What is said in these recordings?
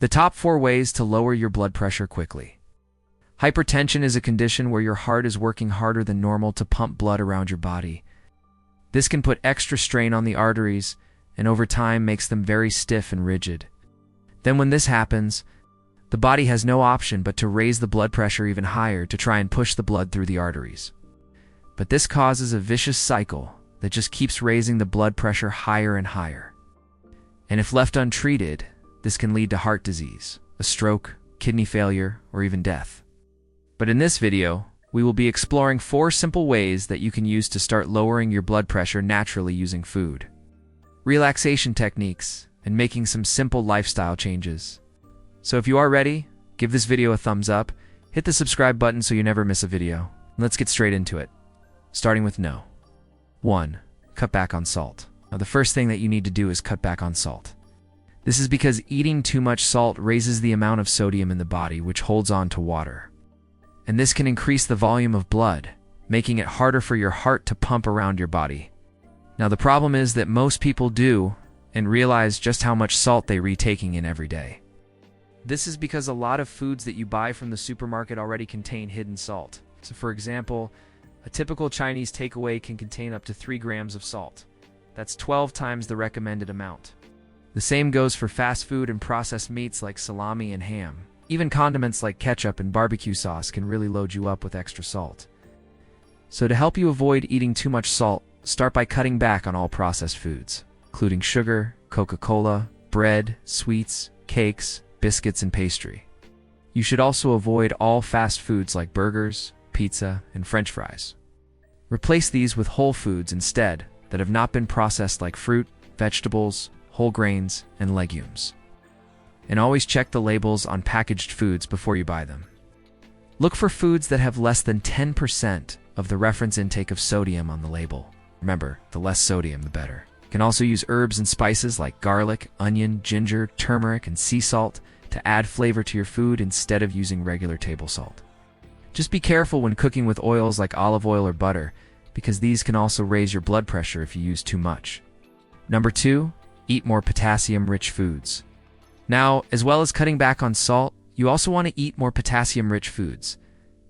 The top 4 ways to lower your blood pressure quickly. Hypertension is a condition where your heart is working harder than normal to pump blood around your body. This can put extra strain on the arteries and over time makes them very stiff and rigid. Then when this happens, the body has no option but to raise the blood pressure even higher to try and push the blood through the arteries. But this causes a vicious cycle that just keeps raising the blood pressure higher and higher. And if left untreated, this can lead to heart disease, a stroke, kidney failure, or even death. But in this video, we will be exploring 4 simple ways that you can use to start lowering your blood pressure naturally using food, relaxation techniques, and making some simple lifestyle changes. So if you are ready, give this video a thumbs up, hit the subscribe button so you never miss a video. Let's get straight into it, starting with no. 1. Cut back on salt. Now the first thing that you need to do is cut back on salt. This is because eating too much salt raises the amount of sodium in the body, which holds on to water. And this can increase the volume of blood, making it harder for your heart to pump around your body. Now the problem is that most people do and realize just how much salt they are taking in every day. This is because a lot of foods that you buy from the supermarket already contain hidden salt. So for example, a typical Chinese takeaway can contain up to 3 grams of salt. That's 12 times the recommended amount. The same goes for fast food and processed meats like salami and ham. Even condiments like ketchup and barbecue sauce can really load you up with extra salt. So to help you avoid eating too much salt, start by cutting back on all processed foods, including sugar, Coca-Cola, bread, sweets, cakes, biscuits, and pastry. You should also avoid all fast foods like burgers, pizza, and French fries. Replace these with whole foods instead that have not been processed like fruit, vegetables, whole grains, and legumes. And always check the labels on packaged foods before you buy them. Look for foods that have less than 10% of the reference intake of sodium on the label. Remember, the less sodium, the better. You can also use herbs and spices like garlic, onion, ginger, turmeric, and sea salt to add flavor to your food instead of using regular table salt. Just be careful when cooking with oils like olive oil or butter, because these can also raise your blood pressure if you use too much. Number 2, eat more potassium-rich foods. Now, as well as cutting back on salt, you also want to eat more potassium-rich foods,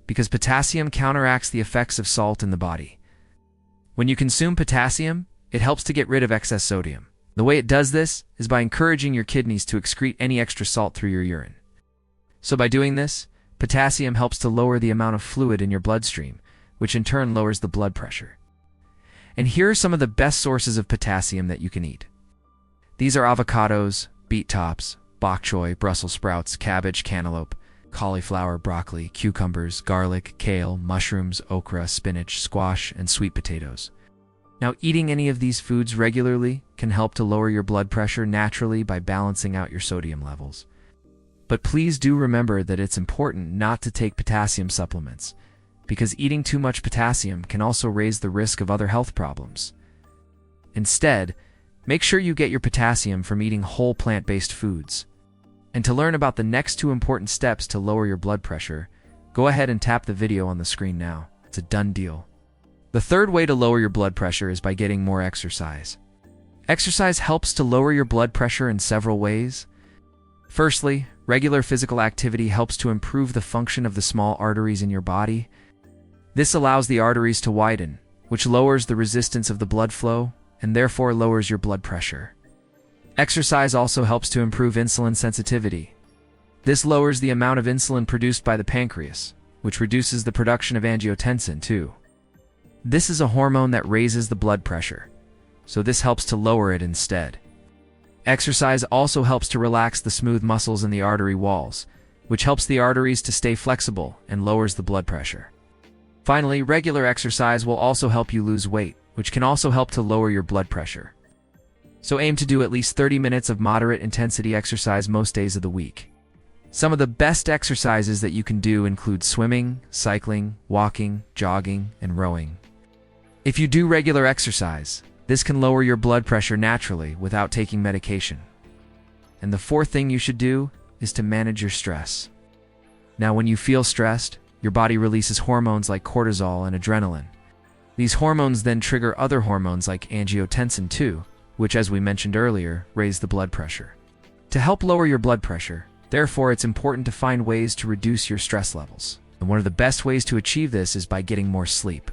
because potassium counteracts the effects of salt in the body. When you consume potassium, it helps to get rid of excess sodium. The way it does this is by encouraging your kidneys to excrete any extra salt through your urine. So by doing this, potassium helps to lower the amount of fluid in your bloodstream, which in turn lowers the blood pressure. And here are some of the best sources of potassium that you can eat. These are avocados, beet tops, bok choy, Brussels sprouts, cabbage, cantaloupe, cauliflower, broccoli, cucumbers, garlic, kale, mushrooms, okra, spinach, squash, and sweet potatoes. Now, eating any of these foods regularly can help to lower your blood pressure naturally by balancing out your sodium levels. But please do remember that it's important not to take potassium supplements, because eating too much potassium can also raise the risk of other health problems. Instead, make sure you get your potassium from eating whole plant-based foods. And to learn about the next 2 important steps to lower your blood pressure, go ahead and tap the video on the screen now. It's a done deal. The 3rd way to lower your blood pressure is by getting more exercise. Exercise helps to lower your blood pressure in several ways. Firstly, regular physical activity helps to improve the function of the small arteries in your body. This allows the arteries to widen, which lowers the resistance of the blood flow and therefore lowers your blood pressure. Exercise also helps to improve insulin sensitivity. This lowers the amount of insulin produced by the pancreas, which reduces the production of angiotensin too. This is a hormone that raises the blood pressure, so this helps to lower it instead. Exercise also helps to relax the smooth muscles in the artery walls, which helps the arteries to stay flexible and lowers the blood pressure. Finally, regular exercise will also help you lose weight, which can also help to lower your blood pressure. So aim to do at least 30 minutes of moderate intensity exercise most days of the week. Some of the best exercises that you can do include swimming, cycling, walking, jogging, and rowing. If you do regular exercise, this can lower your blood pressure naturally without taking medication. And the 4th thing you should do is to manage your stress. Now, when you feel stressed, your body releases hormones like cortisol and adrenaline. These hormones then trigger other hormones like angiotensin too, which, as we mentioned earlier, raise the blood pressure. To help lower your blood pressure, Therefore, it's important to find ways to reduce your stress levels. And one of the best ways to achieve this is by getting more sleep.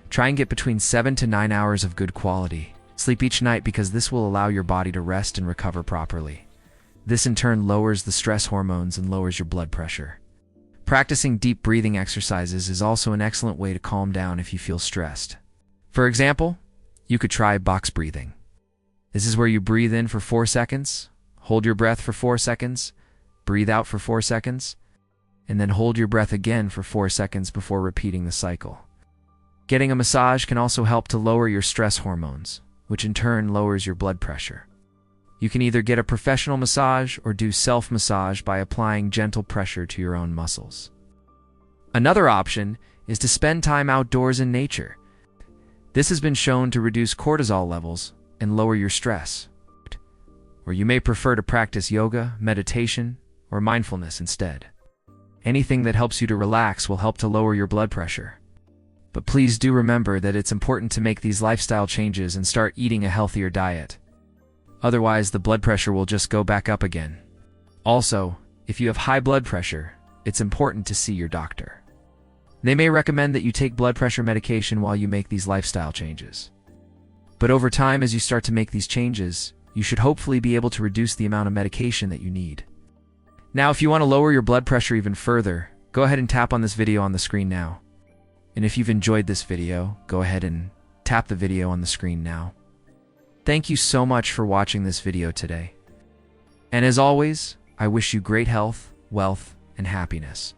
Try and get between 7 to 9 hours of good quality sleep each night, because this will allow your body to rest and recover properly. This in turn lowers the stress hormones and lowers your blood pressure. Practicing deep breathing exercises is also an excellent way to calm down if you feel stressed. For example, you could try box breathing. This is where you breathe in for 4 seconds, hold your breath for 4 seconds, breathe out for 4 seconds, and then hold your breath again for 4 seconds before repeating the cycle. Getting a massage can also help to lower your stress hormones, which in turn lowers your blood pressure. You can either get a professional massage or do self-massage by applying gentle pressure to your own muscles. Another option is to spend time outdoors in nature. This has been shown to reduce cortisol levels and lower your stress. Or you may prefer to practice yoga, meditation, or mindfulness instead. Anything that helps you to relax will help to lower your blood pressure. But please do remember that it's important to make these lifestyle changes and start eating a healthier diet. Otherwise, the blood pressure will just go back up again. Also, if you have high blood pressure, it's important to see your doctor. They may recommend that you take blood pressure medication while you make these lifestyle changes. But over time, as you start to make these changes, you should hopefully be able to reduce the amount of medication that you need. Now, if you want to lower your blood pressure even further, go ahead and tap on this video on the screen now. And if you've enjoyed this video, go ahead and tap the video on the screen now. Thank you so much for watching this video today. And as always, I wish you great health, wealth, and happiness.